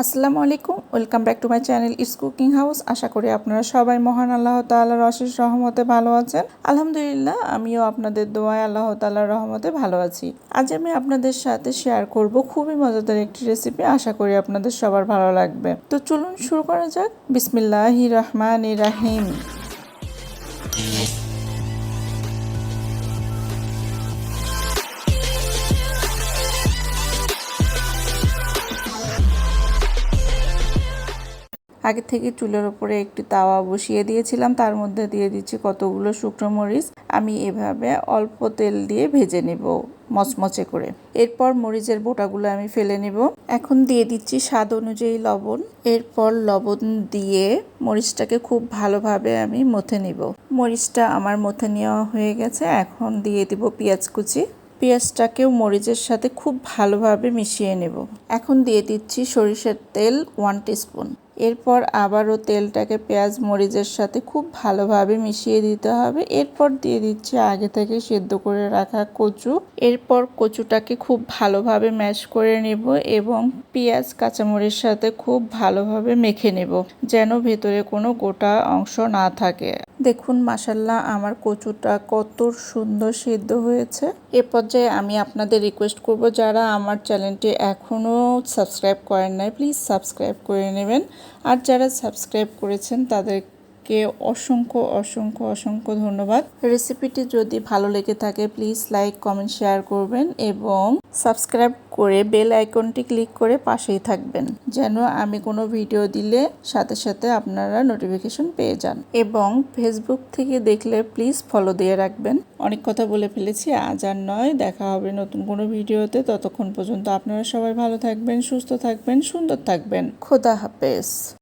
আসসালামু আলাইকুম, welcome back to my channel it's cooking house. আশা করি আপনারা সবাই মহান আল্লাহ তাআলার অশেষ রহমতে ভালো আছেন। আলহামদুলিল্লাহ, আমিও আপনাদের দোয়ায় আল্লাহ তাআলার রহমতে ভালো আছি। আজ আমি আপনাদের সাথে শেয়ার করব খুবই মজাদার একটি রেসিপি। আশা করি আপনাদের সবার ভালো লাগবে। তো চলুন শুরু করা যাক। বিসমিল্লাহির রহমানির রহিম। আগে থেকে চুলের ওপরে একটি তাওয়া বসিয়ে দিয়েছিলাম, তার মধ্যে দিয়ে দিচ্ছি কতগুলো শুকনো মরিচ। আমি এভাবে অল্প তেল দিয়ে ভেজে নেব মচমচে করে। এরপর মরিচের বোটাগুলো আমি ফেলে নেব। এখন দিয়ে দিচ্ছি স্বাদ অনুযায়ী লবণ। এরপর লবণ দিয়ে মরিচটাকে খুব ভালোভাবে আমি মথে নিব। মরিচটা আমার মথে নেওয়া হয়ে গেছে। এখন দিয়ে দিব পেঁয়াজ কুচি। পেঁয়াজটাকেও মরিচের সাথে খুব ভালোভাবে মিশিয়ে নেব। এখন দিয়ে দিচ্ছি সরিষার তেল 1 টিস্পুন। এরপর আবারও তেলটাকে পেঁয়াজ মরিচের সাথে খুব ভালোভাবে মিশিয়ে দিতে হবে। এরপর দিয়ে দিচ্ছি আগে থেকে সেদ্ধ করে রাখা কচু। এরপর কচুটাকে খুব ভালোভাবে ম্যাশ করে নেব এবং পেঁয়াজ কাঁচামরিচের সাথে খুব ভালোভাবে মেখে নেব, যেন ভেতরে কোনো গোটা অংশ না থাকে। দেখুন মাশাআল্লাহ, আমার কচুটা কত সুন্দর সিদ্ধ হয়েছে। এ পর্যায়ে আমি আপনাদের রিকোয়েস্ট করব, যারা আমার চ্যানেলটি এখনও সাবস্ক্রাইব করেন নাই, প্লিজ সাবস্ক্রাইব করে নেবেন। আর যারা সাবস্ক্রাইব করেছেন তাদেরকে অসংখ্য অসংখ্য অসংখ্য ধন্যবাদ। রেসিপিটি যদি ভালো লেগে থাকে প্লিজ লাইক, কমেন্ট, শেয়ার করবেন এবং সাবস্ক্রাইব করে বেল আইকনটি ক্লিক করে পাশেই থাকবেন, যেন আমি কোনো ভিডিও দিলে সাথে সাথে আপনারা নোটিফিকেশন পেয়ে যান। এবং ফেসবুক থেকে দেখলে প্লিজ ফলো দিয়ে রাখবেন। অনেক কথা বলে ফেলেছি, আজ আর নয়। দেখা হবে নতুন কোনো ভিডিওতে। ততক্ষণ পর্যন্ত আপনারা সবাই ভালো থাকবেন, সুস্থ থাকবেন, সুন্দর থাকবেন। খোদা হাফেজ।